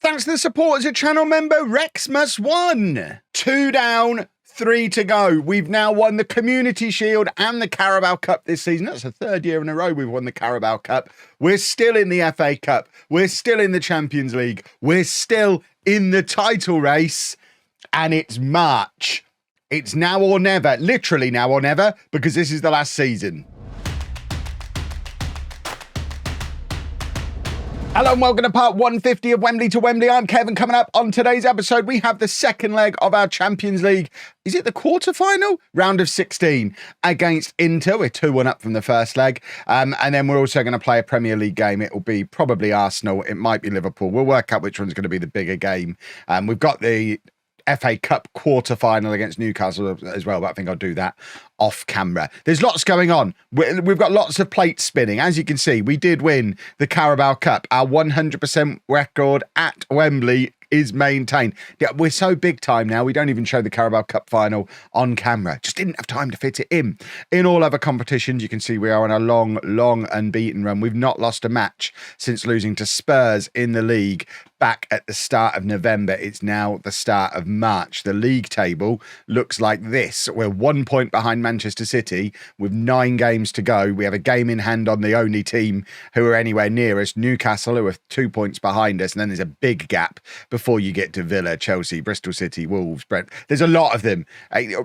Thanks to the support as a channel member, Rexmus won. 2 down, 3 to go. We've now won the Community Shield and the Carabao Cup this season. That's the 3rd year in a row we've won the Carabao Cup. We're still in the FA Cup. We're still in the Champions League. We're still in the title race. And it's March. It's now or never, literally now or never, because this is the last season. Hello and welcome to part 150 of Wembley to Wembley. I'm Kevin. Coming up on today's episode, we have the second leg of our Champions League. Is it the quarter-final? Round of 16 against Inter. We're 2-1 up from the first leg. And then we're also going to play a Premier League game. It will be probably Arsenal. It might be Liverpool. We'll work out which one's going to be the bigger game. We've got the FA Cup quarter-final against Newcastle as well, but I think I'll do that off camera. There's lots going on. We've got lots of plates spinning. As you can see, we did win the Carabao Cup. Our 100% record at Wembley is maintained. Yeah, we're so big time now, we don't even show the Carabao Cup final on camera. Just didn't have time to fit it in. In all other competitions, you can see we are on a long unbeaten run. We've not lost a match since losing to Spurs in the league back at the start of November. It's now the start of March. The league table looks like this. We're 1 point behind Manchester City with 9 games to go. We have a game in hand on the only team who are anywhere near us, Newcastle, who are 2 points behind us, and then there's a big gap before you get to Villa, Chelsea, Bristol City, Wolves, Brent. There's a lot of them.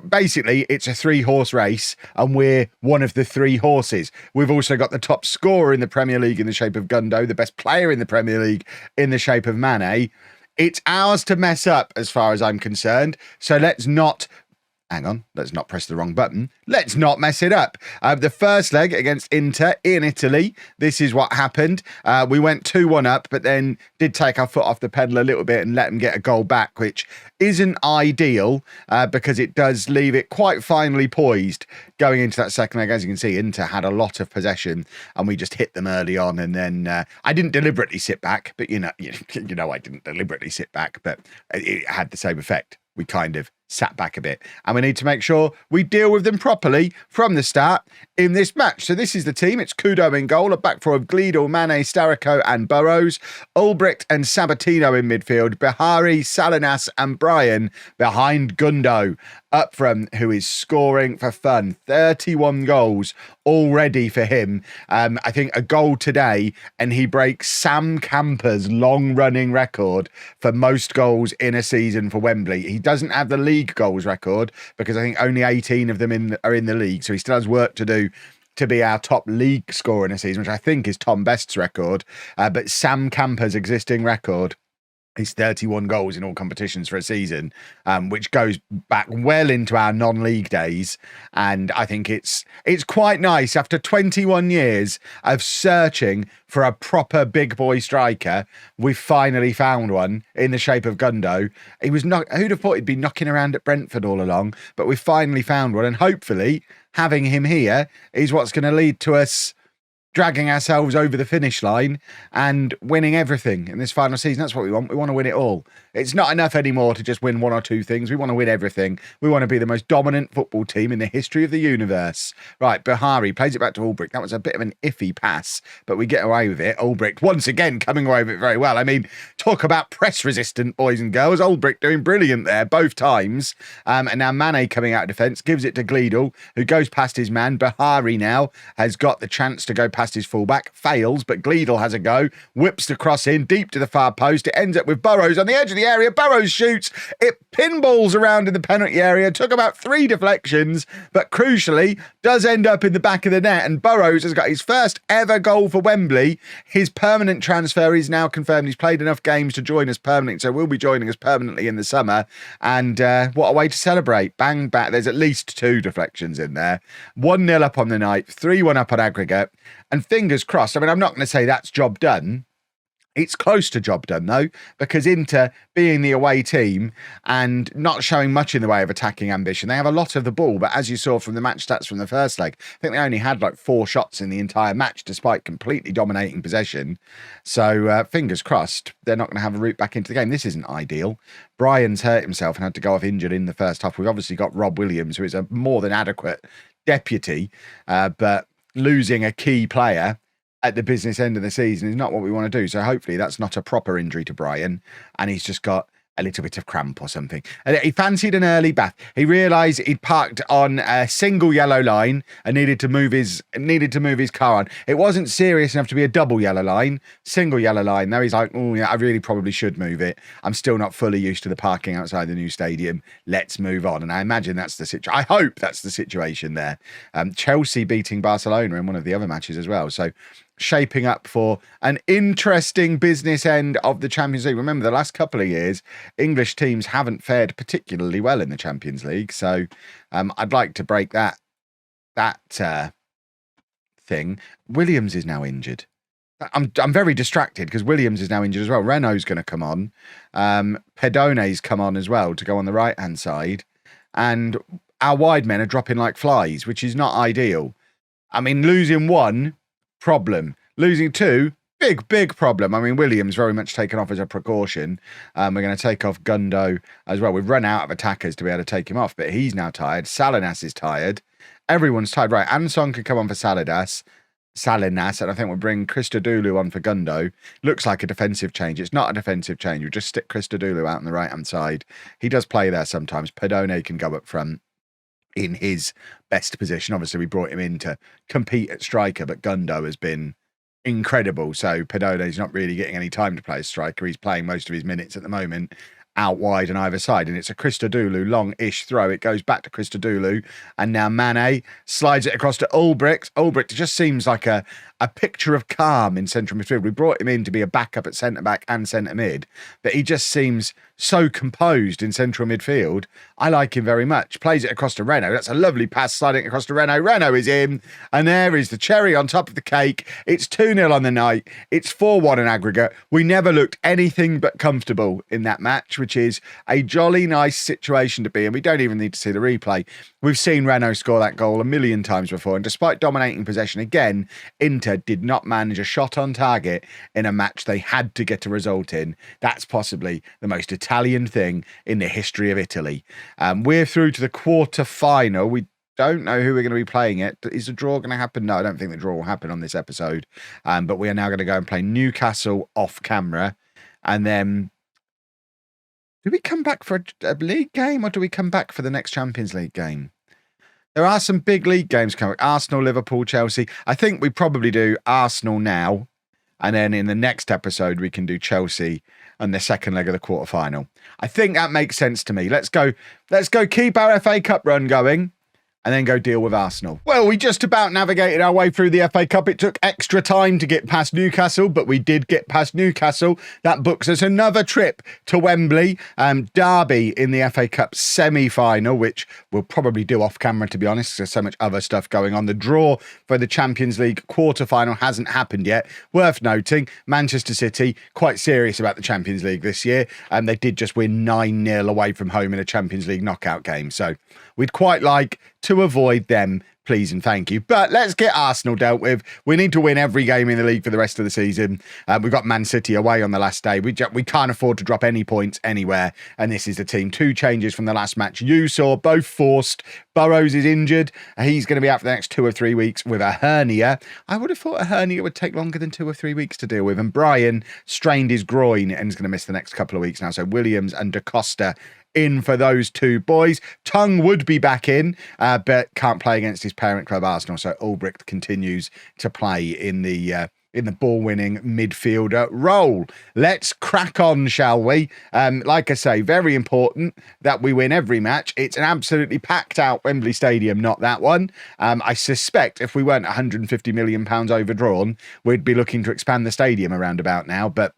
Basically, it's a 3-horse race, and we're one of the 3 horses. We've also got the top scorer in the Premier League in the shape of Gundo, the best player in the Premier League in the shape of Mane. It's ours to mess up as far as I'm concerned. So let's not press the wrong button. Let's not mess it up. The first leg against Inter in Italy, this is what happened. We went 2-1 up, but then did take our foot off the pedal a little bit and let them get a goal back, which isn't ideal because it does leave it quite finely poised going into that second leg. As you can see, Inter had a lot of possession and we just hit them early on. And then I didn't deliberately sit back, but you know, I didn't deliberately sit back, but it had the same effect. We kind of sat back a bit, and we need to make sure we deal with them properly from the start in this match. So this is the team. It's Kudo in goal, a back four of Gleedle, Mane, Starrico and Burrows, Ulbricht and Sabatino in midfield, Bihari, Salinas and Bryan behind Gundo up front, who is scoring for fun. 31 goals already for him. I think a goal today and he breaks Sam Camper's long-running record for most goals in a season for Wembley. He doesn't have the league goals record because I think only 18 of them are in the league, so he still has work to do to be our top league scorer in a season, which I think is Tom Best's record. But Sam Camper's existing record is 31 goals in all competitions for a season, which goes back well into our non-league days. And I think it's quite nice after 21 years of searching for a proper big boy striker. We finally found one in the shape of Gundo. He was not, who'd have thought he'd be knocking around at Brentford all along, but we finally found one. And hopefully having him here is what's going to lead to us dragging ourselves over the finish line and winning everything in this final season. That's what we want. We want to win it all. It's not enough anymore to just win 1 or 2 things. We want to win everything. We want to be the most dominant football team in the history of the universe. Right, Bihari plays it back to Ulbricht. That was a bit of an iffy pass, but we get away with it. Ulbricht, once again, coming away with it very well. I mean, talk about press-resistant, boys and girls. Ulbricht doing brilliant there both times. And now Mane coming out of defence, gives it to Gleedle, who goes past his man. Bihari now has got the chance to go past his fullback, fails, but Gleedle has a go, whips the cross in deep to the far post. It ends up with Burrows on the edge of the area. Burrows shoots, it pinballs around in the penalty area, took about 3 deflections, but crucially does end up in the back of the net, and Burrows has got his first ever goal for Wembley. His permanent transfer is now confirmed. He's played enough games to join us permanently, so will be joining us permanently in the summer. And what a way to celebrate. Bang back. There's at least 2 deflections in there. 1-0 up on the night, 3-1 up on aggregate. And fingers crossed, I mean, I'm not going to say that's job done. It's close to job done, though, because Inter, being the away team and not showing much in the way of attacking ambition, they have a lot of the ball. But as you saw from the match stats from the first leg, I think they only had like 4 shots in the entire match, despite completely dominating possession. So fingers crossed, they're not going to have a route back into the game. This isn't ideal. Bryan's hurt himself and had to go off injured in the first half. We've obviously got Rob Williams, who is a more than adequate deputy, but losing a key player at the business end of the season is not what we want to do. So hopefully that's not a proper injury to Brian, and he's just got a little bit of cramp or something. And he fancied an early bath. He realised he'd parked on a single yellow line and needed to move his car on. It wasn't serious enough to be a double yellow line, single yellow line. Now he's like, oh yeah, I really probably should move it. I'm still not fully used to the parking outside the new stadium. Let's move on. And I imagine that's the situation. I hope that's the situation there. Chelsea beating Barcelona in one of the other matches as well. So shaping up for an interesting business end of the Champions League. Remember, the last couple of years, English teams haven't fared particularly well in the Champions League. So I'd like to break that thing. Williams is now injured. I'm very distracted because Williams is now injured as well. Renault's going to come on. Pedone's come on as well to go on the right-hand side. And our wide men are dropping like flies, which is not ideal. I mean, losing one, problem. Losing two, big problem. I mean, Williams very much taken off as a precaution. We're going to take off Gundo as well. We've run out of attackers to be able to take him off, but he's now tired. Salinas is tired. Everyone's tired. Right, Anson can come on for Salinas, and I think we'll bring Christodoulou on for Gundo. Looks like a defensive change. It's not a defensive change. We'll just stick Christodoulou out on the right-hand side. He does play there sometimes. Pedone can go up front in his best position. Obviously, we brought him in to compete at striker, but Gundo has been incredible. So Pedone's not really getting any time to play as striker. He's playing most of his minutes at the moment out wide on either side, and it's a Christodoulou long-ish throw. It goes back to Christodoulou, and now Mane slides it across to Ulbricht. Ulbricht just seems like a picture of calm in central midfield. We brought him in to be a backup at centre-back and centre-mid, but he just seems so composed in central midfield. I like him very much. Plays it across to Renault. That's a lovely pass sliding across to Renault. Renault is in, and there is the cherry on top of the cake. It's 2-0 on the night. It's 4-1 in aggregate. We never looked anything but comfortable in that match, which is a jolly nice situation to be in. We don't even need to see the replay. We've seen Renault score that goal a million times before, and despite dominating possession again, Inter did not manage a shot on target in a match they had to get a result in. That's possibly the most Italian thing in the history of Italy. We're through to the quarter-final. We don't know who we're going to be playing it. Is the draw going to happen? No, I don't think the draw will happen on this episode. But we are now going to go and play Newcastle off camera. And then, do we come back for a league game, or do we come back for the next Champions League game? There are some big league games coming. Arsenal, Liverpool, Chelsea. I think we probably do Arsenal now. And then in the next episode, we can do Chelsea and the second leg of the quarterfinal. I think that makes sense to me. Let's go keep our FA Cup run going and then go deal with Arsenal. Well, we just about navigated our way through the FA Cup. It took extra time to get past Newcastle, but we did get past Newcastle. That books us another trip to Wembley. Derby in the FA Cup semi-final, which we'll probably do off camera, to be honest. There's so much other stuff going on. The draw for the Champions League quarter-final hasn't happened yet. Worth noting, Manchester City, quite serious about the Champions League this year. They did just win 9-0 away from home in a Champions League knockout game. So we'd quite like to avoid them, please and thank you. But let's get Arsenal dealt with. We need to win every game in the league for the rest of the season. We've got Man City away on the last day. We can't afford to drop any points anywhere. And this is the team. 2 changes from the last match you saw, both forced. Burrows is injured. He's going to be out for the next 2 or 3 weeks with a hernia. I would have thought a hernia would take longer than 2 or 3 weeks to deal with. And Brian strained his groin and is going to miss the next couple of weeks now. So Williams and Da Costa in for those 2 boys. Tongue would be back in, but can't play against his parent club Arsenal. So Ulbricht continues to play in the ball-winning midfielder role. Let's crack on, shall we? Like I say, very important that we win every match. It's an absolutely packed out Wembley Stadium, not that one. I suspect if we weren't £150 million overdrawn, we'd be looking to expand the stadium around about now, but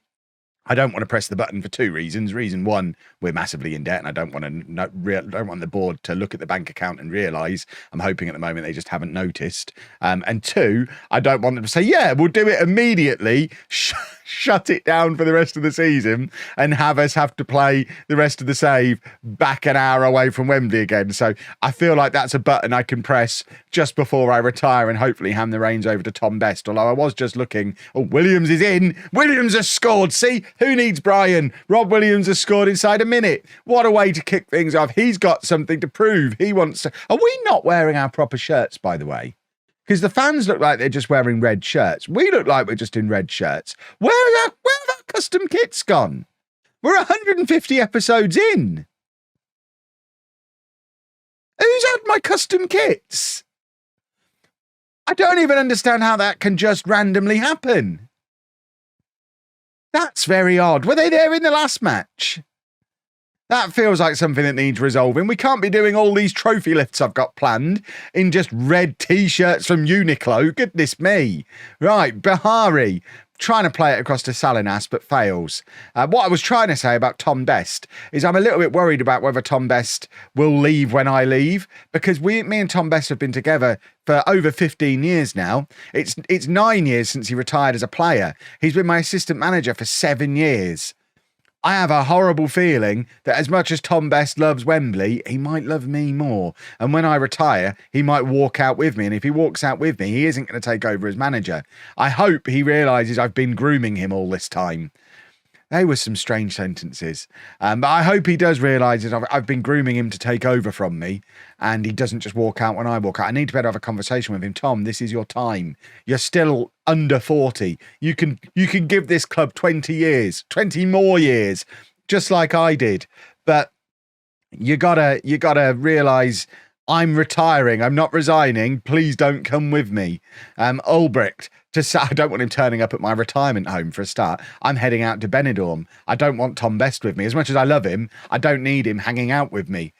I don't want to press the button for 2 reasons. Reason 1, we're massively in debt, and I don't want the board to look at the bank account and realise. I'm hoping at the moment they just haven't noticed. And 2, I don't want them to say, yeah, we'll do it immediately, shut it down for the rest of the season, and have us have to play the rest of the save back an hour away from Wembley again. So I feel like that's a button I can press just before I retire and hopefully hand the reins over to Tom Best. Although I was just looking, Williams is in. Williams has scored. See? Who needs Brian? Rob Williams has scored inside a minute. What a way to kick things off. He's got something to prove. He wants to... Are we not wearing our proper shirts, by the way? Because the fans look like they're just wearing red shirts. We look like we're just in red shirts. Where have our custom kits gone? We're 150 episodes in. Who's had my custom kits? I don't even understand how that can just randomly happen. That's very odd. Were they there in the last match? That feels like something that needs resolving. We can't be doing all these trophy lifts I've got planned in just red T-shirts from Uniqlo. Goodness me. Right, Bahari. Trying to play it across to Salinas, but fails. What I was trying to say about Tom Best is I'm a little bit worried about whether Tom Best will leave when I leave, because me and Tom Best have been together for over 15 years now. It's 9 years since he retired as a player. He's been my assistant manager for 7 years. I have a horrible feeling that as much as Tom Best loves Wembley, he might love me more. And when I retire, he might walk out with me. And if he walks out with me, he isn't going to take over as manager. I hope he realises I've been grooming him all this time. They were some strange sentences. But I hope he does realise that I've been grooming him to take over from me, and he doesn't just walk out when I walk out. I need to be able to have a conversation with him. Tom, this is your time. You're still under 40. You can give this club 20 years, 20 more years, just like I did. But you gotta realise I'm retiring. I'm not resigning. Please don't come with me. Ulbricht. I don't want him turning up at my retirement home for a start. I'm heading out to Benidorm. I don't want Tom Best with me. As much as I love him, I don't need him hanging out with me.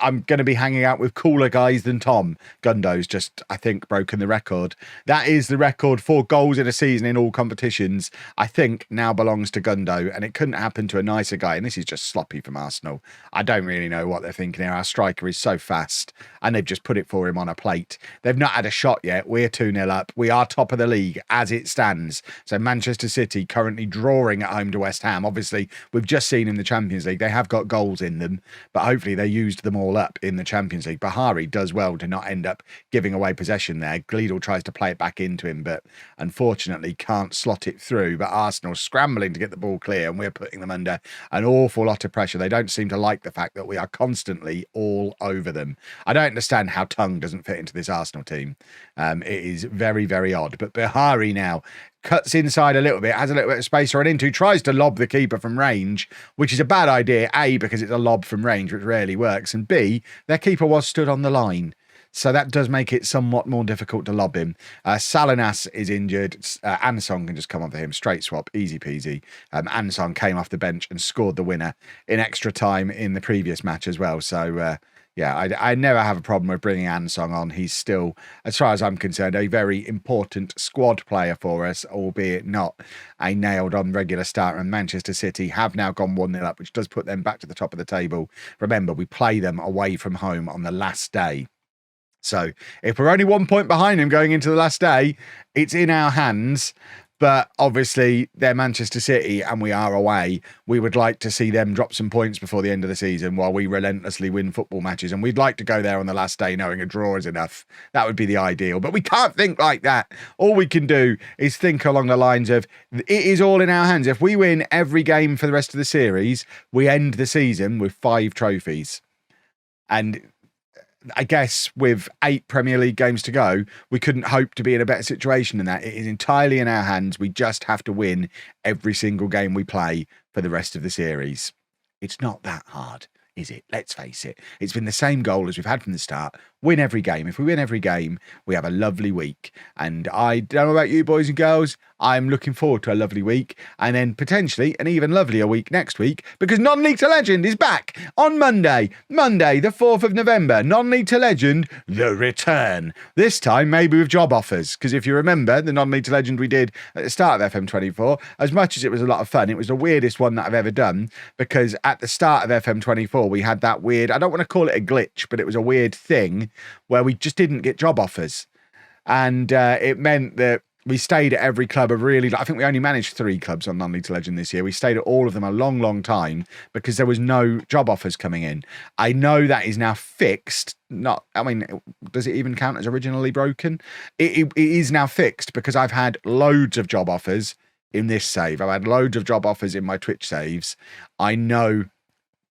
I'm going to be hanging out with cooler guys than Tom. Gundo's just, I think, broken the record. That is the record for goals in a season in all competitions. I think now belongs to Gundo, and it couldn't happen to a nicer guy. And this is just sloppy from Arsenal. I don't really know what they're thinking here. Our striker is so fast, and they've just put it for him on a plate. They've not had a shot yet. We're 2-0 up. We are top of the league as it stands. So Manchester City currently drawing at home to West Ham. Obviously, we've just seen in the Champions League, they have got goals in them, but hopefully they used them all up in the Champions League. Bahari does well to not end up giving away possession there. Gleedle tries to play it back into him, but unfortunately can't slot it through. But Arsenal scrambling to get the ball clear, and we're putting them under an awful lot of pressure. They don't seem to like the fact that we are constantly all over them. I don't understand how Tongue doesn't fit into this Arsenal team. It is very, very odd. But Bahari now cuts inside a little bit, has a little bit of space to run into, tries to lob the keeper from range, which is a bad idea, A, because it's a lob from range, which rarely works, and B, their keeper was stood on the line. So that does make it somewhat more difficult to lob him. Salinas is injured. Ansong can just come on for him. Straight swap, easy peasy. Ansong came off the bench and scored the winner in extra time in the previous match as well. So, yeah, I never have a problem with bringing Ansong on. He's still, as far as I'm concerned, a very important squad player for us, albeit not a nailed-on regular starter. And Manchester City have now gone 1-0 up, which does put them back to the top of the table. Remember, we play them away from home on the last day. So if we're only 1 point behind them going into the last day, it's in our hands. But obviously, they're Manchester City and we are away. We would like to see them drop some points before the end of the season while we relentlessly win football matches. And we'd like to go there on the last day knowing a draw is enough. That would be the ideal. But we can't think like that. All we can do is think along the lines of, it is all in our hands. If we win every game for the rest of the series, we end the season with 5 trophies. And I guess with 8 Premier League games to go, we couldn't hope to be in a better situation than that. It is entirely in our hands. We just have to win every single game we play for the rest of the series. It's not that hard, is it? Let's face it. It's been the same goal as we've had from the start. Win every game. If we win every game, we have a lovely week. And I don't know about you boys and girls, I'm looking forward to a lovely week, and then potentially an even lovelier week next week, because Non-League to Legend is back on Monday, the 4th of November. Non-League to Legend, the return. This time maybe with job offers, because if you remember the Non-League to Legend we did at the start of FM24, as much as it was a lot of fun, it was the weirdest one that I've ever done, because at the start of FM24 we had that weird, I don't want to call it a glitch, but it was a weird thing where we just didn't get job offers. And it meant that we stayed at every club I think we only managed 3 clubs on Non-League to Legend this year. We stayed at all of them a long, long time because there was no job offers coming in. I know that is now fixed. Does it even count as originally broken? It is now fixed because I've had loads of job offers in this save. I've had loads of job offers in my Twitch saves. I know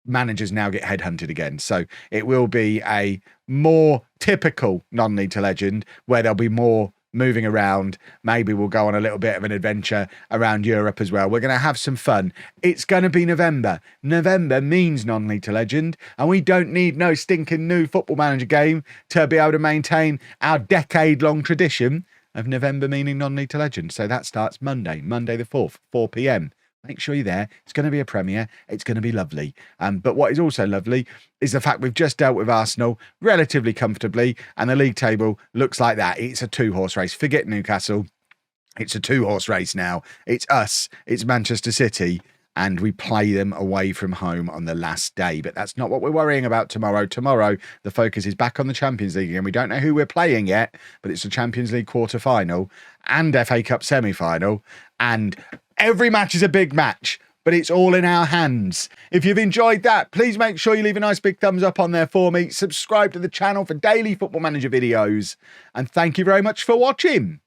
managers now get headhunted again. So it will be a more typical non-league to legend where there'll be more moving around. Maybe we'll go on a little bit of an adventure around Europe as well. We're going to have some fun. It's going to be November. November means non-league to legend, and we don't need no stinking new Football Manager game to be able to maintain our decade-long tradition of November meaning non-league to legend. So that starts Monday the 4th, 4 p.m. Make sure you're there. It's going to be a premiere. It's going to be lovely. But what is also lovely is the fact we've just dealt with Arsenal relatively comfortably, and the league table looks like that. It's a two-horse race. Forget Newcastle. It's a two-horse race now. It's us. It's Manchester City. And we play them away from home on the last day. But that's not what we're worrying about tomorrow. Tomorrow, the focus is back on the Champions League again. We don't know who we're playing yet, but it's the Champions League quarter-final and FA Cup semi-final. And every match is a big match, but it's all in our hands. If you've enjoyed that, please make sure you leave a nice big thumbs up on there for me. Subscribe to the channel for daily Football Manager videos. And thank you very much for watching.